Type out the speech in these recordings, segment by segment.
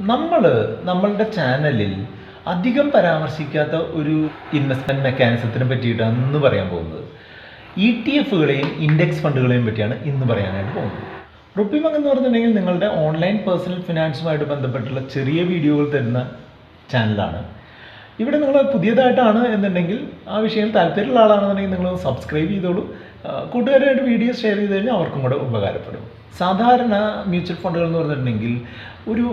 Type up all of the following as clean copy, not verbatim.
നമ്മളുടെ ചാനലിൽ അധികം പരാമർശിക്കാത്ത ഒരു ഇൻവെസ്റ്റ്മെൻറ്റ് മെക്കാനിസത്തിനെ പറ്റിയിട്ടാണ് ഇന്ന് പറയാൻ പോകുന്നത്. ETF-കളെയും ഇൻഡെക്സ് ഫണ്ടുകളെയും പറ്റിയാണ് ഇന്ന് പറയാനായിട്ട് പോകുന്നത്. RupeeMonk എന്ന് പറഞ്ഞിട്ടുണ്ടെങ്കിൽ നിങ്ങളുടെ ഓൺലൈൻ പേഴ്സണൽ ഫിനാൻസുമായിട്ട് ബന്ധപ്പെട്ടുള്ള ചെറിയ വീഡിയോകൾ തരുന്ന ചാനലാണ്. ഇവിടെ നിങ്ങൾ പുതിയതായിട്ടാണ് എന്നുണ്ടെങ്കിൽ ആ വിഷയം താല്പര്യമുള്ള ആളാണെന്നുണ്ടെങ്കിൽ നിങ്ങൾ സബ്സ്ക്രൈബ് ചെയ്തോളൂ. കൂട്ടുകാരായിട്ട് വീഡിയോ ഷെയർ ചെയ്ത് കഴിഞ്ഞാൽ അവർക്കും കൂടെ ഉപകാരപ്പെടും. സാധാരണ മ്യൂച്വൽ ഫണ്ടുകൾ എന്ന് പറഞ്ഞിട്ടുണ്ടെങ്കിൽ ഒരു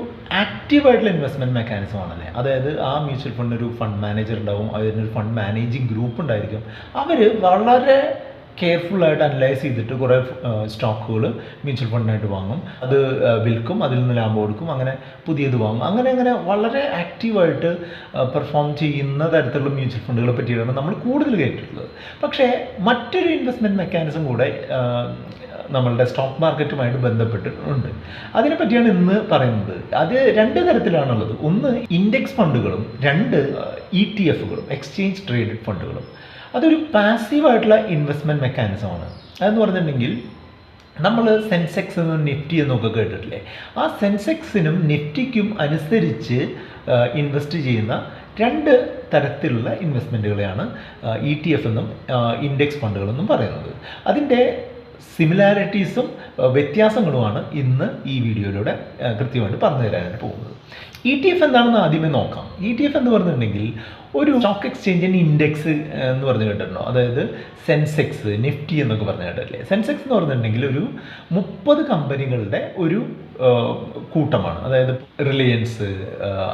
ആക്റ്റീവായിട്ടുള്ള ഇൻവെസ്റ്റ്മെൻറ്റ് മെക്കാനിസം ആണല്ലേ. അതായത് ആ മ്യൂച്വൽ ഫണ്ട് ഒരു ഫണ്ട് മാനേജർ ഉണ്ടാവും, അതിനൊരു ഫണ്ട് മാനേജിങ് ഗ്രൂപ്പ് ഉണ്ടായിരിക്കും. അവർ വളരെ കെയർഫുള്ളായിട്ട് അനലൈസ് ചെയ്തിട്ട് കുറേ സ്റ്റോക്കുകൾ മ്യൂച്വൽ ഫണ്ടിനായിട്ട് വാങ്ങും, അത് വിൽക്കും, അതിൽ നിന്ന് ലാഭം കൊടുക്കും, അങ്ങനെ പുതിയത് വാങ്ങും, അങ്ങനെ വളരെ ആക്റ്റീവായിട്ട് പെർഫോം ചെയ്യുന്ന തരത്തിലുള്ള മ്യൂച്വൽ ഫണ്ടുകളെ പറ്റിയാണ് നമ്മൾ കൂടുതൽ കേട്ടിട്ടുള്ളത്. പക്ഷേ മറ്റൊരു ഇൻവെസ്റ്റ്മെൻറ്റ് മെക്കാനിസം കൂടെ നമ്മളുടെ സ്റ്റോക്ക് മാർക്കറ്റുമായിട്ട് ബന്ധപ്പെട്ടിട്ടുണ്ട്. അതിനെപ്പറ്റിയാണ് ഇന്ന് പറയുന്നത്. അത് രണ്ട് തരത്തിലാണുള്ളത്. ഒന്ന് ഇൻഡെക്സ് ഫണ്ടുകളും, രണ്ട് ETF-കളും, എക്സ്ചേഞ്ച് ട്രേഡഡ് ഫണ്ടുകളും. അതൊരു പാസീവായിട്ടുള്ള ഇൻവെസ്റ്റ്മെൻറ്റ് മെക്കാനിസമാണ്. അതെന്ന് പറഞ്ഞിട്ടുണ്ടെങ്കിൽ നമ്മൾ സെൻസെക്സ് എന്നും നിഫ്റ്റി എന്നൊക്കെ കേട്ടിട്ടില്ലേ. ആ സെൻസെക്സിനും നിഫ്റ്റിക്കും അനുസരിച്ച് ഇൻവെസ്റ്റ് ചെയ്യുന്ന രണ്ട് തരത്തിലുള്ള ഇൻവെസ്റ്റ്മെൻറ്റുകളെയാണ് ETF എന്നും ഇൻഡെക്സ് ഫണ്ടുകളെന്നും പറയുന്നത്. അതിൻ്റെ സിമിലാരിറ്റീസും വ്യത്യാസങ്ങളുമാണ് ഇന്ന് ഈ വീഡിയോയിലൂടെ കൃത്യമായിട്ട് പറഞ്ഞു തരാനായിട്ട് പോകുന്നത്. ETF എന്താണെന്ന് ആദ്യമേ നോക്കാം. ETF എന്ന് പറഞ്ഞിട്ടുണ്ടെങ്കിൽ ഒരു സ്റ്റോക്ക് എക്സ്ചേഞ്ചിൻ്റെ ഇൻഡെക്സ് എന്ന് പറഞ്ഞു കേട്ടിട്ടുണ്ടോ? അതായത് സെൻസെക്സ്, നിഫ്റ്റി എന്നൊക്കെ പറഞ്ഞു കേട്ടില്ലേ. സെൻസെക്സ് എന്ന് പറഞ്ഞിട്ടുണ്ടെങ്കിൽ ഒരു 30 കമ്പനികളുടെ ഒരു കൂട്ടമാണ്. അതായത് റിലയൻസ്,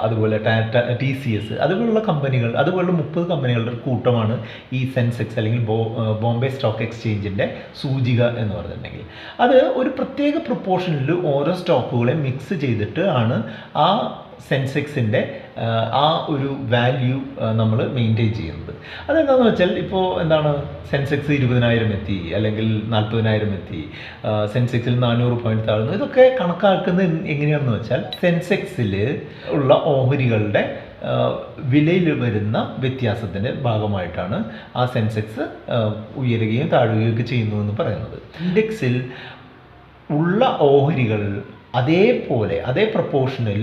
അതുപോലെ ടാറ്റ, TCS, അതുപോലുള്ള കമ്പനികൾ, അതുപോലുള്ള 30 കമ്പനികളുടെ ഒരു കൂട്ടമാണ് ഈ സെൻസെക്സ് അല്ലെങ്കിൽ ബോംബെ സ്റ്റോക്ക് എക്സ്ചേഞ്ചിൻ്റെ സൂചിക എന്ന് പറഞ്ഞിട്ടുണ്ടെങ്കിൽ. അത് ഒരു പ്രത്യേക പ്രൊപ്പോർഷനിൽ ഓരോ സ്റ്റോക്കുകളെ മിക്സ് ചെയ്തിട്ട് ആണ് ആ സെൻസെക്സിൻ്റെ ആ ഒരു വാല്യൂ നമ്മൾ മെയിൻറ്റെയിൻ ചെയ്യുന്നത്. അതെന്താണെന്ന് വെച്ചാൽ ഇപ്പോൾ എന്താണ്, സെൻസെക്സ് 20,000 എത്തി, അല്ലെങ്കിൽ 40,000 എത്തി, സെൻസെക്സിൽ 400 പോയിന്റ് താഴ്ന്നു. ഇതൊക്കെ കണക്കാക്കുന്നത് എങ്ങനെയാണെന്ന് വെച്ചാൽ സെൻസെക്സിൽ ഉള്ള ഓഹരികളുടെ വിലയിൽ വരുന്ന വ്യത്യാസത്തിൻ്റെ ഭാഗമായിട്ടാണ് ആ സെൻസെക്സ് ഉയരുകയും താഴുകയും ഒക്കെ ചെയ്യുന്നതെന്ന് പറയുന്നത്. ഇൻഡെക്സിൽ ഉള്ള ഓഹരികൾ അതേ പ്രൊപ്പോർഷനിൽ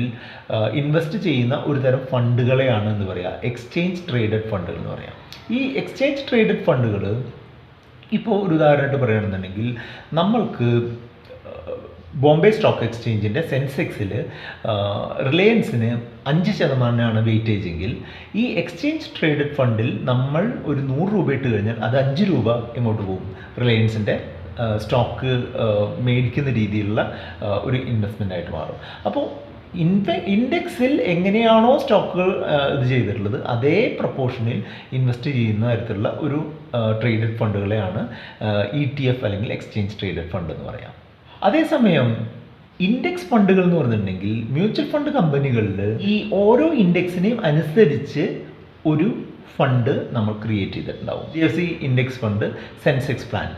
ഇൻവെസ്റ്റ് ചെയ്യുന്ന ഒരു തരം ഫണ്ടുകളെയാണ് എന്ന് പറയുക എക്സ്ചേഞ്ച് ട്രേഡഡ് ഫണ്ടുകൾ എന്ന് പറയാം. ഈ എക്സ്ചേഞ്ച് ട്രേഡഡ് ഫണ്ടുകൾ ഇപ്പോൾ ഒരു ഉദാഹരണമായിട്ട് പറയുകയാണെന്നുണ്ടെങ്കിൽ നമ്മൾക്ക് ബോംബെ സ്റ്റോക്ക് എക്സ്ചേഞ്ചിൻ്റെ സെൻസെക്സിൽ റിലയൻസിന് 5% വെയിറ്റേജ് എങ്കിൽ ഈ എക്സ്ചേഞ്ച് ട്രേഡഡ് ഫണ്ടിൽ നമ്മൾ ഒരു 100 രൂപ ഇട്ട് കഴിഞ്ഞാൽ അത് 5 രൂപ എങ്ങോട്ട് പോകും, റിലയൻസിൻ്റെ സ്റ്റോക്ക് മേടിക്കുന്ന രീതിയിലുള്ള ഒരു ഇൻവെസ്റ്റ്മെൻ്റ് ആയിട്ട് മാറും. അപ്പോൾ ഇൻഡെക്സിൽ എങ്ങനെയാണോ സ്റ്റോക്കുകൾ ഇത് ചെയ്തിട്ടുള്ളത് അതേ പ്രൊപ്പോർഷനിൽ ഇൻവെസ്റ്റ് ചെയ്യുന്ന തരത്തിലുള്ള ഒരു ട്രേഡഡ് ഫണ്ടുകളെയാണ് ETF അല്ലെങ്കിൽ എക്സ്ചേഞ്ച് ട്രേഡഡ് ഫണ്ട് എന്ന് പറയാം. അതേസമയം ഇൻഡെക്സ് ഫണ്ടുകൾ എന്ന് പറഞ്ഞിട്ടുണ്ടെങ്കിൽ മ്യൂച്വൽ ഫണ്ട് കമ്പനികളിൽ ഈ ഓരോ ഇൻഡെക്സിനെയും അനുസരിച്ച് ഒരു ഫണ്ട് നമ്മൾ ക്രിയേറ്റ് ചെയ്തിട്ടുണ്ടാവും. HDFC index fund Sensex plan,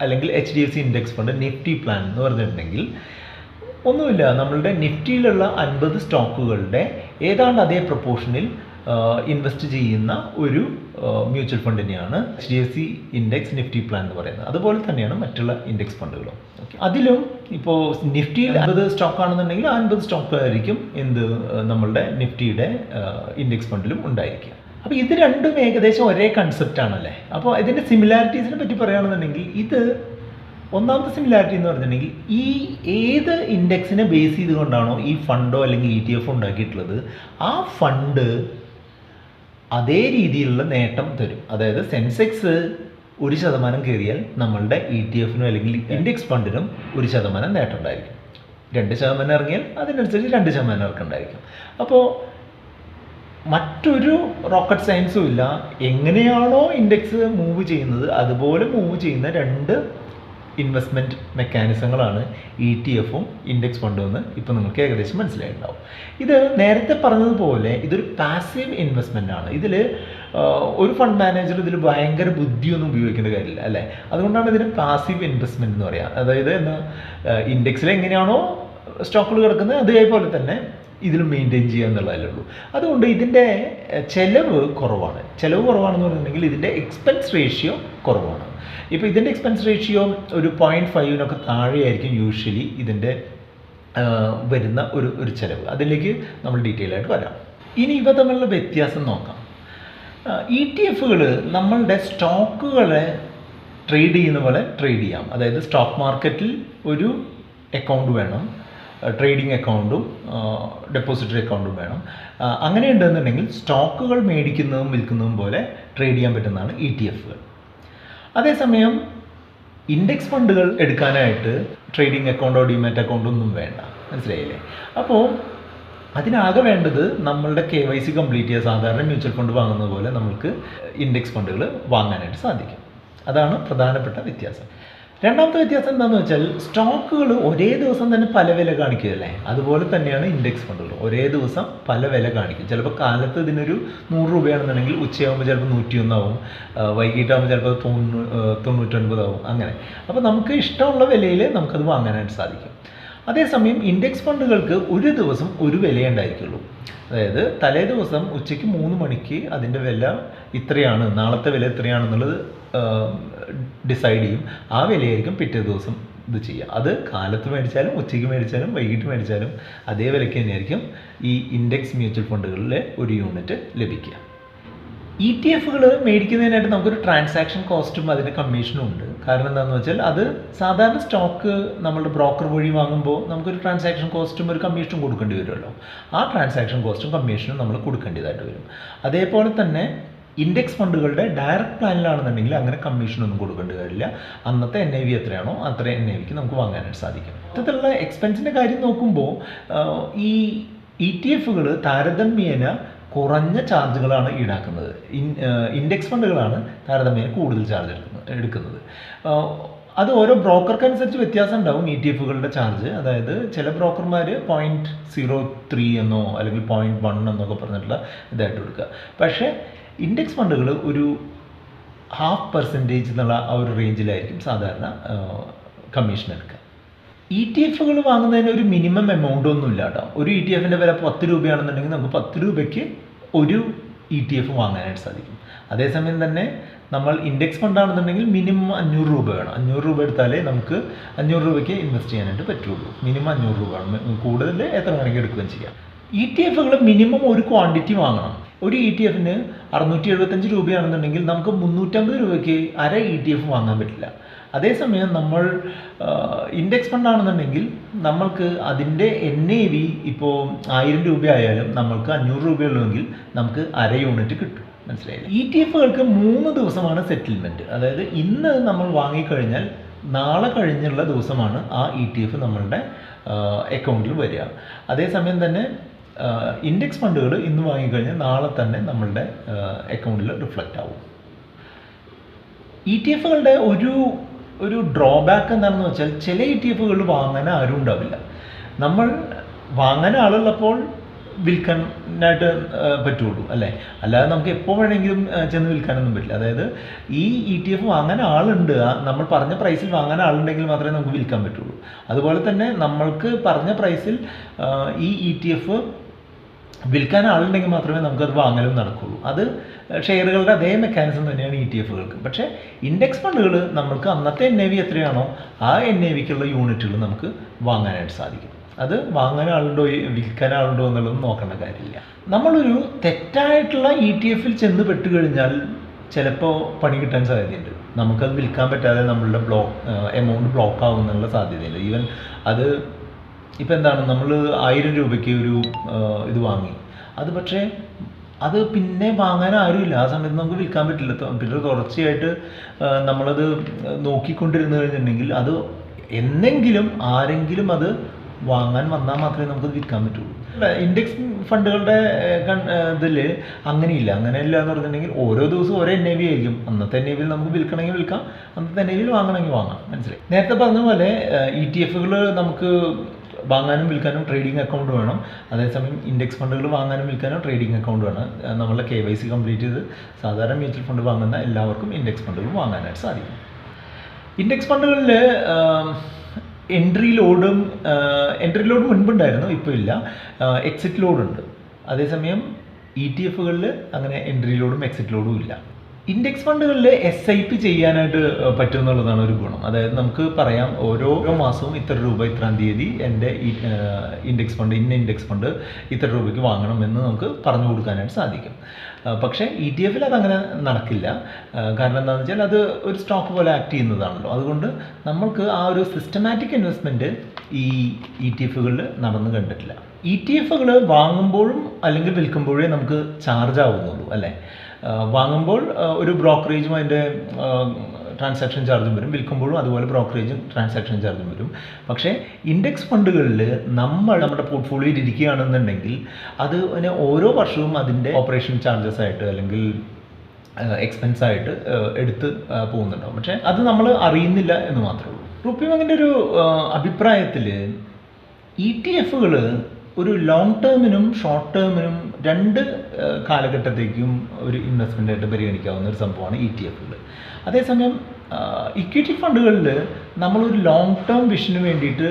അല്ലെങ്കിൽ HDFC index fund Nifty plan എന്ന് പറഞ്ഞിട്ടുണ്ടെങ്കിൽ ഒന്നുമില്ല, നമ്മളുടെ നിഫ്റ്റിയിലുള്ള 50 സ്റ്റോക്കുകളുടെ ഏതാണ്ട് അതേ പ്രൊപ്പോർഷനിൽ ഇൻവെസ്റ്റ് ചെയ്യുന്ന ഒരു മ്യൂച്വൽ ഫണ്ടിനെയാണ് HDFC ഇൻഡെക്സ് നിഫ്റ്റി പ്ലാൻ എന്ന് പറയുന്നത്. അതുപോലെ തന്നെയാണ് മറ്റുള്ള ഇൻഡെക്സ് ഫണ്ടുകളും. അതിലും ഇപ്പോൾ നിഫ്റ്റിയിൽ 50 സ്റ്റോക്ക് ആണെന്നുണ്ടെങ്കിൽ 50 സ്റ്റോക്ക് ആയിരിക്കും നമ്മളുടെ നിഫ്റ്റിയുടെ ഇൻഡെക്സ് ഫണ്ടിലും ഉണ്ടായിരിക്കുക. അപ്പോൾ ഇത് രണ്ടും ഏകദേശം ഒരേ കൺസെപ്റ്റ് ആണല്ലേ. അപ്പോൾ ഇതിൻ്റെ സിമിലാരിറ്റീസിനെ പറ്റി പറയുകയാണെന്നുണ്ടെങ്കിൽ ഒന്നാമത്തെ സിമിലാരിറ്റി എന്ന് പറഞ്ഞിട്ടുണ്ടെങ്കിൽ ഈ ഏത് ഇൻഡെക്സിനെ ബേസ് ചെയ്തുകൊണ്ടാണോ ഈ ഫണ്ടോ അല്ലെങ്കിൽ ETF ഉണ്ടാക്കിയിട്ടുള്ളത് ആ ഫണ്ട് അതേ രീതിയിലുള്ള നേട്ടം തരും. അതായത് സെൻസെക്സ് 1% കയറിയാൽ നമ്മളുടെ ETF-നും അല്ലെങ്കിൽ ഇൻഡെക്സ് ഫണ്ടിനും 1% നേട്ടം ഉണ്ടായിരിക്കും. 2% ഇറങ്ങിയാൽ അതിനനുസരിച്ച് 2% ഇറക്കുണ്ടായിരിക്കും. അപ്പോൾ മറ്റൊരു റോക്കറ്റ് സയൻസും ഇല്ല. എങ്ങനെയാണോ ഇൻഡെക്സ് മൂവ് ചെയ്യുന്നത് അതുപോലെ മൂവ് ചെയ്യുന്ന രണ്ട് ഇൻവെസ്റ്റ്മെൻറ്റ് മെക്കാനിസങ്ങളാണ് ETF-ഉം ഇൻഡെക്സ് ഫണ്ടും എന്ന് ഇപ്പോൾ നിങ്ങൾക്ക് ഏകദേശം മനസ്സിലായിട്ടുണ്ടാവും. ഇത് നേരത്തെ പറഞ്ഞതുപോലെ ഇതൊരു പാസീവ് ഇൻവെസ്റ്റ്മെൻ്റ് ആണ്. ഇതിൽ ഒരു ഫണ്ട് മാനേജർ ഇതിൽ ഭയങ്കര ബുദ്ധിയൊന്നും ഉപയോഗിക്കേണ്ട കാര്യമില്ല അല്ലേ. അതുകൊണ്ടാണ് ഇതിന് പാസീവ് ഇൻവെസ്റ്റ്മെൻറ്റ് എന്ന് പറയുക. അതായത് ഇൻഡെക്സിൽ എങ്ങനെയാണോ സ്റ്റോക്കുകൾ കിടക്കുന്നത് അതേപോലെ തന്നെ ഇതിൽ മെയിൻറ്റെയിൻ ചെയ്യുക എന്നുള്ളതല്ലേ ഉള്ളൂ. അതുകൊണ്ട് ഇതിൻ്റെ ചിലവ് കുറവാണെന്ന് പറഞ്ഞിട്ടുണ്ടെങ്കിൽ ഇതിൻ്റെ എക്സ്പെൻസ് റേഷ്യോ കുറവാണ്. ഇപ്പോൾ ഇതിൻ്റെ എക്സ്പെൻസ് റേഷ്യോ ഒരു 0.5-നൊക്കെ താഴെയായിരിക്കും യൂഷ്വലി ഇതിൻ്റെ വരുന്ന ഒരു ചിലവ്. അതിലേക്ക് നമ്മൾ ഡീറ്റെയിൽ ആയിട്ട് വരാം. ഇനി ഇവ തമ്മിലുള്ള വ്യത്യാസം നോക്കാം. ETF നമ്മളുടെ സ്റ്റോക്കുകളെ ട്രേഡ് ചെയ്യുന്ന പോലെ ട്രേഡ് ചെയ്യാം. അതായത് സ്റ്റോക്ക് മാർക്കറ്റിൽ ഒരു അക്കൗണ്ട് വേണം, ട്രേഡിംഗ് അക്കൗണ്ടും ഡെപ്പോസിറ്ററി അക്കൗണ്ടും വേണം. അങ്ങനെ ഉണ്ടെന്നുണ്ടെങ്കിൽ സ്റ്റോക്കുകൾ മേടിക്കുന്നതും വിൽക്കുന്നതും പോലെ ട്രേഡ് ചെയ്യാൻ പറ്റുന്നതാണ് ETF. അതേസമയം ഇൻഡെക്സ് ഫണ്ടുകൾ എടുക്കാനായിട്ട് ട്രേഡിംഗ് അക്കൗണ്ടോ ഡിമാറ്റ് അക്കൗണ്ടോ ഒന്നും വേണ്ട. മനസ്സിലായില്ലേ? അപ്പോൾ അതിനാകെ വേണ്ടത് നമ്മളുടെ KYC കംപ്ലീറ്റ് ചെയ്യുക. സാധാരണ മ്യൂച്വൽ ഫണ്ട് വാങ്ങുന്നത് പോലെ നമുക്ക് ഇൻഡെക്സ് ഫണ്ടുകൾ വാങ്ങാനായിട്ട് സാധിക്കും. അതാണ് പ്രധാനപ്പെട്ട വ്യത്യാസം. രണ്ടാമത്തെ വ്യത്യാസം എന്താണെന്ന് വെച്ചാൽ സ്റ്റോക്കുകൾ ഒരേ ദിവസം തന്നെ പല വില കാണിക്കുകയല്ലേ, അതുപോലെ തന്നെയാണ് ഇൻഡെക്സ് ഫണ്ടുകൾ ഒരേ ദിവസം പല വില കാണിക്കും. ചിലപ്പോൾ കാലത്ത് ഇതിനൊരു 100 രൂപയാണെന്നുണ്ടെങ്കിൽ ഉച്ചയാകുമ്പോൾ ചിലപ്പോൾ 101 ആവും, വൈകിട്ടാകുമ്പോൾ ചിലപ്പോൾ 99 ആവും, അങ്ങനെ. അപ്പോൾ നമുക്ക് ഇഷ്ടമുള്ള വിലയിൽ നമുക്കത് വാങ്ങാനായിട്ട് സാധിക്കും. അതേസമയം ഇൻഡെക്സ് ഫണ്ടുകൾക്ക് ഒരു ദിവസം ഒരു വിലയേ ഉണ്ടായിരിക്കുള്ളൂ. അതായത് തലേ ദിവസം ഉച്ചയ്ക്ക് 3 മണിക്ക് അതിൻ്റെ വില ഇത്രയാണ്, നാളത്തെ വില ഇത്രയാണെന്നുള്ളത് ഡിസൈഡ് ചെയ്യും. ആ വിലയായിരിക്കും പിറ്റേ ദിവസം ഇത് ചെയ്യുക. അത് കാലത്ത് മേടിച്ചാലും ഉച്ചയ്ക്ക് മേടിച്ചാലും വൈകിട്ട് മേടിച്ചാലും അതേ വിലയ്ക്ക് തന്നെയായിരിക്കും ഈ ഇൻഡെക്സ് മ്യൂച്വൽ ഫണ്ടുകളിലെ ഒരു യൂണിറ്റ് ലഭിക്കുക. ETF മേടിക്കുന്നതിനായിട്ട് നമുക്കൊരു ട്രാൻസാക്ഷൻ കോസ്റ്റും അതിൻ്റെ കമ്മീഷനും ഉണ്ട്. കാരണം എന്താണെന്ന് വെച്ചാൽ അത് സാധാരണ സ്റ്റോക്ക് നമ്മളുടെ ബ്രോക്കർ വഴി വാങ്ങുമ്പോൾ നമുക്കൊരു ട്രാൻസാക്ഷൻ കോസ്റ്റും ഒരു കമ്മീഷനും കൊടുക്കേണ്ടി വരുമല്ലോ. ആ ട്രാൻസാക്ഷൻ കോസ്റ്റും കമ്മീഷനും നമ്മൾ കൊടുക്കേണ്ടതായിട്ട് വരും. അതേപോലെ തന്നെ ഇൻഡെക്സ് ഫണ്ടുകളുടെ ഡയറക്റ്റ് പ്ലാനിലാണെന്നുണ്ടെങ്കിൽ അങ്ങനെ കമ്മീഷനൊന്നും കൊടുക്കേണ്ടി വരില്ല. അന്നത്തെ NAV എത്രയാണോ അത്ര NAVക്ക് നമുക്ക് വാങ്ങാനായിട്ട് സാധിക്കും. ഇത്തരത്തിലുള്ള എക്സ്പെൻസിൻ്റെ കാര്യം നോക്കുമ്പോൾ ഈ ETF താരതമ്യേന കുറഞ്ഞ ചാർജുകളാണ് ഈടാക്കുന്നത്. ഇൻഡെക്സ് ഫണ്ടുകളാണ് താരതമ്യേന കൂടുതൽ ചാർജ് എടുക്കുന്നത്. അത് ഓരോ ബ്രോക്കർക്കനുസരിച്ച് വ്യത്യാസം ഉണ്ടാവും ETF ചാർജ്. അതായത് ചില ബ്രോക്കർമാർ 0.03 എന്നോ അല്ലെങ്കിൽ 0.1 എന്നൊക്കെ പറഞ്ഞിട്ടുള്ള ഇതായിട്ട് കൊടുക്കുക. പക്ഷേ ഇൻഡെക്സ് ഫണ്ടുകൾ ഒരു 0.5% എന്നുള്ള ആ ഒരു റേഞ്ചിലായിരിക്കും സാധാരണ കമ്മീഷൻ എടുക്കുക. ETF വാങ്ങുന്നതിന് ഒരു മിനിമം എമൗണ്ട് ഒന്നും ഇല്ല കേട്ടോ. ഒരു ETFൻ്റെ വില 10 രൂപയാണെന്നുണ്ടെങ്കിൽ നമുക്ക് 10 രൂപയ്ക്ക് ഒരു ETF വാങ്ങാനായിട്ട് സാധിക്കും. അതേസമയം തന്നെ നമ്മൾ ഇൻഡെക്സ് ഫണ്ടാണെന്നുണ്ടെങ്കിൽ മിനിമം 500 രൂപ വേണം. 500 രൂപ എടുത്താലേ നമുക്ക് 500 രൂപയ്ക്ക് ഇൻവെസ്റ്റ് ചെയ്യാനായിട്ട് പറ്റുള്ളൂ. മിനിമം 500 രൂപ വേണം. കൂടുതൽ എത്ര വേണമെങ്കിൽ എടുക്കുകയും ചെയ്യാം. ETF മിനിമം ഒരു ക്വാണ്ടിറ്റി വാങ്ങണം. ഒരു ETF-ന് 675 രൂപയാണെന്നുണ്ടെങ്കിൽ നമുക്ക് 350 രൂപയ്ക്ക് അര ETF വാങ്ങാൻ പറ്റില്ല. അതേസമയം നമ്മൾ ഇൻഡെക്സ് ഫണ്ടാണെന്നുണ്ടെങ്കിൽ നമ്മൾക്ക് അതിൻ്റെ NAV ഇപ്പോൾ 1000 രൂപയായാലും നമ്മൾക്ക് 500 രൂപയുള്ളൂവെങ്കിൽ നമുക്ക് അര യൂണിറ്റ് കിട്ടും. മനസ്സിലായില്ല? ETF 3 ദിവസമാണ് സെറ്റിൽമെൻറ്റ്. അതായത് ഇന്ന് നമ്മൾ വാങ്ങിക്കഴിഞ്ഞാൽ നാളെ കഴിഞ്ഞുള്ള ദിവസമാണ് ആ ETF നമ്മളുടെ അക്കൗണ്ടിൽ വരിക. അതേസമയം തന്നെ ഇൻഡെക്സ് ഫണ്ടുകൾ ഇന്ന് വാങ്ങിക്കഴിഞ്ഞാൽ നാളെ തന്നെ നമ്മളുടെ അക്കൗണ്ടിൽ റിഫ്ലക്റ്റ് ആവും. ETF ഒരു ഡ്രോബാക്ക് എന്താണെന്ന് വെച്ചാൽ ചില ETF വാങ്ങാൻ ആരും ഉണ്ടാവില്ല. നമ്മൾ വാങ്ങാൻ ആളുള്ളപ്പോൾ വിൽക്കാനായിട്ട് പറ്റുള്ളൂ, അല്ലേ? അല്ലാതെ നമുക്ക് എപ്പോൾ വേണമെങ്കിലും ചെന്ന് വിൽക്കാനൊന്നും പറ്റില്ല. അതായത് ഈ ETF വാങ്ങാൻ ആളുണ്ട്, നമ്മൾ പറഞ്ഞ പ്രൈസിൽ വാങ്ങാൻ ആളുണ്ടെങ്കിൽ മാത്രമേ നമുക്ക് വിൽക്കാൻ പറ്റുള്ളൂ. അതുപോലെ തന്നെ നമ്മൾക്ക് പറഞ്ഞ പ്രൈസിൽ ഈ ETF വിൽക്കാൻ ആളുണ്ടെങ്കിൽ മാത്രമേ നമുക്കത് വാങ്ങലും നടക്കുള്ളൂ. അത് ഷെയറുകളുടെ അതേ മെക്കാനിസം തന്നെയാണ് ETF. പക്ഷേ ഇൻഡെക്സ് ഫണ്ടുകൾ നമ്മൾക്ക് അന്നത്തെ NAV എത്രയാണോ ആ NAVക്കുള്ള യൂണിറ്റുകൾ നമുക്ക് വാങ്ങാനായിട്ട് സാധിക്കും. അത് വാങ്ങാൻ ആളുണ്ടോ വിൽക്കാൻ ആളുണ്ടോ എന്നുള്ളതൊന്നും നോക്കേണ്ട കാര്യമില്ല. നമ്മളൊരു തെറ്റായിട്ടുള്ള ETF-ൽ ചെന്ന് പെട്ടുകഴിഞ്ഞാൽ ചിലപ്പോൾ പണി കിട്ടാൻ സാധ്യതയുണ്ട്. നമുക്കത് വിൽക്കാൻ പറ്റാതെ നമ്മളുടെ എമൗണ്ട് ബ്ലോക്ക് ആവുന്നുള്ള സാധ്യതയുണ്ട്. ഈവൻ അത് ഇപ്പം എന്താണ്, നമ്മൾ 1000 രൂപയ്ക്ക് ഒരു ഇത് വാങ്ങി, അത് പക്ഷേ അത് പിന്നെ വാങ്ങാൻ ആരുമില്ല. ആ സമയത്ത് നമുക്ക് വിൽക്കാൻ പറ്റില്ല. പിന്നെ തുടർച്ചയായിട്ട് നമ്മളത് നോക്കിക്കൊണ്ടിരുന്നു കഴിഞ്ഞിട്ടുണ്ടെങ്കിൽ അത് എന്നെങ്കിലും ആരെങ്കിലും അത് വാങ്ങാൻ വന്നാൽ മാത്രമേ നമുക്കത് വിൽക്കാൻ പറ്റുള്ളൂ. ഇൻഡെക്സ് ഫണ്ടുകളുടെ ഇതിൽ അങ്ങനെയില്ല. അങ്ങനെയില്ല എന്ന് പറഞ്ഞിട്ടുണ്ടെങ്കിൽ ഓരോ ദിവസവും ഓരോ NAV ആയിരിക്കും. അന്നത്തെ NAVയിൽ നമുക്ക് വിൽക്കണമെങ്കിൽ വിൽക്കാം, അന്നത്തെ NAVയിൽ വാങ്ങണമെങ്കിൽ വാങ്ങാം. മനസ്സിലായി? നേരത്തെ പറഞ്ഞ പോലെ ETF നമുക്ക് വാങ്ങാനും വിൽക്കാനും ട്രേഡിംഗ് അക്കൗണ്ട് വേണം. അതേസമയം ഇൻഡെക്സ് ഫണ്ടുകൾ വാങ്ങാനും വിൽക്കാനും ട്രേഡിംഗ് അക്കൗണ്ട് വേണം. നമ്മളുടെ KYC കംപ്ലീറ്റ് ചെയ്ത് സാധാരണ മ്യൂച്വൽ ഫണ്ട് വാങ്ങുന്ന എല്ലാവർക്കും ഇൻഡെക്സ് ഫണ്ടുകൾ വാങ്ങാനായിട്ട് സാധിക്കും. ഇൻഡെക്സ് ഫണ്ടുകളിൽ എൻട്രി ലോഡ് മുൻപുണ്ടായിരുന്നു, ഇപ്പോൾ ഇല്ല. എക്സിറ്റ് ലോഡ് ഉണ്ട്. അതേസമയം ETF അങ്ങനെ എൻട്രി ലോഡും എക്സിറ്റ് ലോഡും ഇല്ല. ഇൻഡെക്സ് ഫണ്ടുകളിൽ SIP ചെയ്യാനായിട്ട് പറ്റും എന്നുള്ളതാണ് ഒരു ഗുണം. അതായത് നമുക്ക് പറയാം ഓരോ മാസവും ഇത്ര രൂപ ഇത്രാം തീയതി എൻ്റെ ഇൻഡെക്സ് ഫണ്ട് ഇത്ര രൂപയ്ക്ക് വാങ്ങണം എന്ന് നമുക്ക് പറഞ്ഞു കൊടുക്കാനായിട്ട് സാധിക്കും. പക്ഷേ ETF-ൽ അതങ്ങനെ നടക്കില്ല. കാരണം എന്താണെന്ന് വെച്ചാൽ അത് ഒരു സ്റ്റോക്ക് പോലെ ആക്ട് ചെയ്യുന്നതാണല്ലോ. അതുകൊണ്ട് നമ്മൾക്ക് ആ ഒരു സിസ്റ്റമാറ്റിക് ഇൻവെസ്റ്റ്മെൻറ്റ് ഈ ETF-കളിൽ നടന്നു കണ്ടിട്ടില്ല. ETF-കൾ വാങ്ങുമ്പോഴും അല്ലെങ്കിൽ വിൽക്കുമ്പോഴേ നമുക്ക് ചാർജ് ആവുന്നുള്ളൂ അല്ലേ. വാങ്ങുമ്പോൾ ഒരു ബ്രോക്കറേജും അതിൻ്റെ ട്രാൻസാക്ഷൻ ചാർജും വരും, വിൽക്കുമ്പോഴും അതുപോലെ ബ്രോക്കറേജും ട്രാൻസാക്ഷൻ ചാർജും വരും. പക്ഷേ ഇൻഡെക്സ് ഫണ്ടുകളിൽ നമ്മുടെ പോർട്ട്ഫോളിയോയിൽ ഇരിക്കുകയാണെന്നുണ്ടെങ്കിൽ അത് ഓരോ വർഷവും അതിൻ്റെ ഓപ്പറേഷൻ ചാർജസ് ആയിട്ട് അല്ലെങ്കിൽ എക്സ്പെൻസ് ആയിട്ട് എടുത്ത് പോകുന്നുണ്ടാവും. പക്ഷേ അത് നമ്മൾ അറിയുന്നില്ല എന്ന് മാത്രമേ ഉള്ളൂ. RupeeMonkന്റെ ഒരു അഭിപ്രായത്തിൽ ETF-കൾ ഒരു ലോങ് ടേമിനും ഷോർട്ട് ടേമിനും രണ്ട് കാലഘട്ടത്തേക്കും ഒരു ഇൻവെസ്റ്റ്മെൻ്റായിട്ട് പരിഗണിക്കാവുന്ന ഒരു സംഭവമാണ് ETF-കൾ. അതേസമയം ഇക്വിറ്റി ഫണ്ടുകളിൽ നമ്മളൊരു ലോങ് ടേം വിഷന് വേണ്ടിയിട്ട്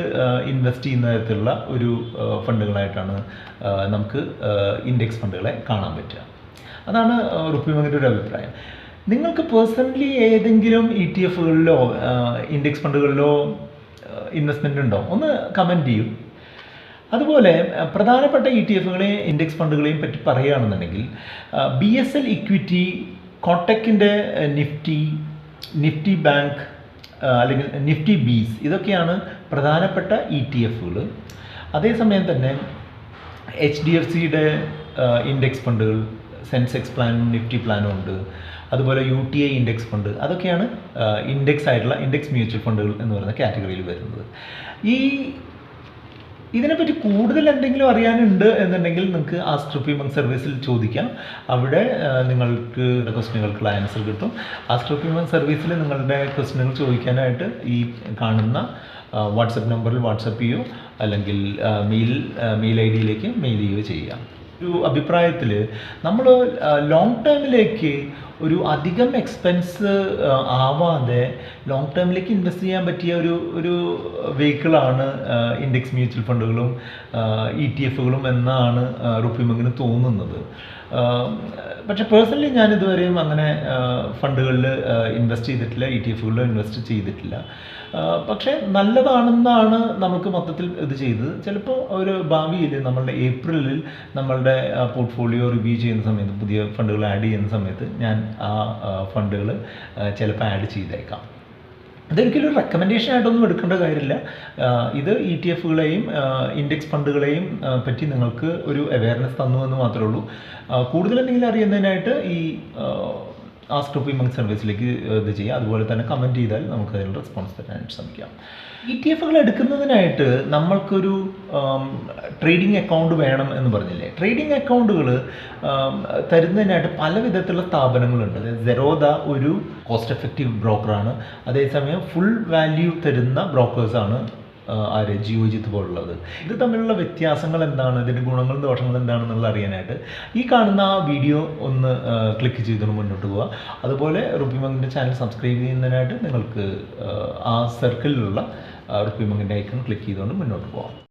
ഇൻവെസ്റ്റ് ചെയ്യുന്ന തരത്തിലുള്ള ഒരു ഫണ്ടുകളായിട്ടാണ് നമുക്ക് ഇൻഡെക്സ് ഫണ്ടുകളെ കാണാൻ പറ്റുക. അതാണ് RupeeMonkന്റെ ഒരു അഭിപ്രായം. നിങ്ങൾക്ക് പേഴ്സണലി ഏതെങ്കിലും ETF-കളിലോ ഇൻഡെക്സ് ഫണ്ടുകളിലോ ഇൻവെസ്റ്റ്മെൻ്റ് ഉണ്ടോ? ഒന്ന് കമൻറ്റ് ചെയ്യൂ. അതുപോലെ പ്രധാനപ്പെട്ട ETF-കളെയും ഇൻഡെക്സ് ഫണ്ടുകളെയും പറ്റി പറയുകയാണെന്നുണ്ടെങ്കിൽ BSL ഇക്വിറ്റി, കോട്ടക്കിൻ്റെ നിഫ്റ്റി ബാങ്ക് അല്ലെങ്കിൽ നിഫ്റ്റി ബീസ് ഇതൊക്കെയാണ് പ്രധാനപ്പെട്ട ETF-കൾ. അതേസമയം തന്നെ HDFCയുടെ ഇൻഡെക്സ് ഫണ്ടുകൾ, സെൻസെക്സ് പ്ലാനും നിഫ്റ്റി പ്ലാനും ഉണ്ട്. അതുപോലെ UTI ഇൻഡെക്സ് ഫണ്ട്, അതൊക്കെയാണ് ഇൻഡെക്സ് മ്യൂച്വൽ ഫണ്ടുകൾ എന്ന് പറയുന്ന കാറ്റഗറിയിൽ വരുന്നത്. ഇതിനെപ്പറ്റി കൂടുതൽ എന്തെങ്കിലും അറിയാനുണ്ട് എന്നുണ്ടെങ്കിൽ നിങ്ങൾക്ക് ആസ്ക് RupeeMonk സർവീസിൽ ചോദിക്കാം. അവിടെ നിങ്ങൾക്ക് ക്വസ്റ്റ്യനുകൾക്കുള്ള ആൻസർ കിട്ടും. ആസ്ക് RupeeMonk സർവീസിൽ നിങ്ങളുടെ ക്വസ്റ്റ്യനുകൾ ചോദിക്കാനായിട്ട് ഈ കാണുന്ന വാട്സപ്പ് നമ്പറിൽ വാട്സപ്പ് ചെയ്യുകയോ അല്ലെങ്കിൽ മെയിൽ ID-യിലേക്ക് മെയിൽ ചെയ്യുകയോ ചെയ്യാം. ഒരു അഭിപ്രായത്തിൽ നമ്മൾ ലോങ് ടേമിലേക്ക് ഒരു അധികം എക്സ്പെൻസ് ആവാതെ ലോങ് ടേമിലേക്ക് ഇൻവെസ്റ്റ് ചെയ്യാൻ പറ്റിയ ഒരു വെഹിക്കിളാണ് ഇൻഡെക്സ് മ്യൂച്വൽ ഫണ്ടുകളും ETF-കളും എന്നാണ് RupeeMonkന് തോന്നുന്നത്. പക്ഷെ പേഴ്സണലി ഞാൻ ഇതുവരെയും അങ്ങനെ ഫണ്ടുകളിൽ ഇൻവെസ്റ്റ് ചെയ്തിട്ടില്ല, ETF-കളിൽ ഇൻവെസ്റ്റ് ചെയ്തിട്ടില്ല. പക്ഷേ നല്ലതാണെന്നാണ് നമുക്ക് മൊത്തത്തിൽ ഇത് ചെയ്തത്. ചിലപ്പോൾ ഒരു ഭാവിയിൽ നമ്മളുടെ ഏപ്രിലിൽ നമ്മളുടെ പോർട്ട്ഫോളിയോ റിവ്യൂ ചെയ്യുന്ന സമയത്ത്, പുതിയ ഫണ്ടുകൾ ആഡ് ചെയ്യുന്ന സമയത്ത് ഞാൻ ആ ഫണ്ടുകൾ ചിലപ്പോൾ ആഡ് ചെയ്തേക്കാം. അതൊരിക്കലും ഒരു റെക്കമെൻഡേഷൻ ആയിട്ടൊന്നും എടുക്കേണ്ട കാര്യമില്ല. ഇത് ETF-കളെയും ഇൻഡെക്സ് ഫണ്ടുകളെയും പറ്റി നിങ്ങൾക്ക് ഒരു അവയർനെസ് തന്നു എന്ന് മാത്രമേ ഉള്ളൂ. കൂടുതൽ എന്തെങ്കിലും അറിയുന്നതിനായിട്ട് ഈ ആസ്ക് RupeeMonk സർവീസിലേക്ക് ഇത് ചെയ്യുക. അതുപോലെ തന്നെ കമൻറ്റ് ചെയ്താൽ നമുക്ക് അതിനുള്ള റെസ്പോൺസ് തരാനായിട്ട് ശ്രമിക്കാം. ETF-കൾ എടുക്കുന്നതിനായിട്ട് നമ്മൾക്കൊരു ട്രേഡിംഗ് അക്കൗണ്ട് വേണം എന്ന് പറഞ്ഞില്ലേ. ട്രേഡിംഗ് അക്കൗണ്ടുകൾ തരുന്നതിനായിട്ട് പല വിധത്തിലുള്ള സ്ഥാപനങ്ങളുണ്ട്. സെറോദ ഒരു കോസ്റ്റ് എഫക്റ്റീവ് ബ്രോക്കറാണ്. അതേസമയം ഫുൾ വാല്യൂ തരുന്ന ബ്രോക്കേഴ്സാണ് ജിയോജിത്ത് പോലുള്ളത്. ഇത് തമ്മിലുള്ള വ്യത്യാസങ്ങൾ എന്താണ്, ഇതിൻ്റെ ഗുണങ്ങളും ദോഷങ്ങളും എന്താണെന്നുള്ള അറിയാനായിട്ട് ഈ കാണുന്ന ആ വീഡിയോ ഒന്ന് ക്ലിക്ക് ചെയ്തുകൊണ്ട് മുന്നോട്ട് പോവുക. അതുപോലെ RupeeMonkന്റെ ചാനൽ സബ്സ്ക്രൈബ് ചെയ്യുന്നതിനായിട്ട് നിങ്ങൾക്ക് ആ സർക്കിളിലുള്ള RupeeMonkന്റെ ഐക്കൺ ക്ലിക്ക് ചെയ്തുകൊണ്ട് മുന്നോട്ട് പോകാം.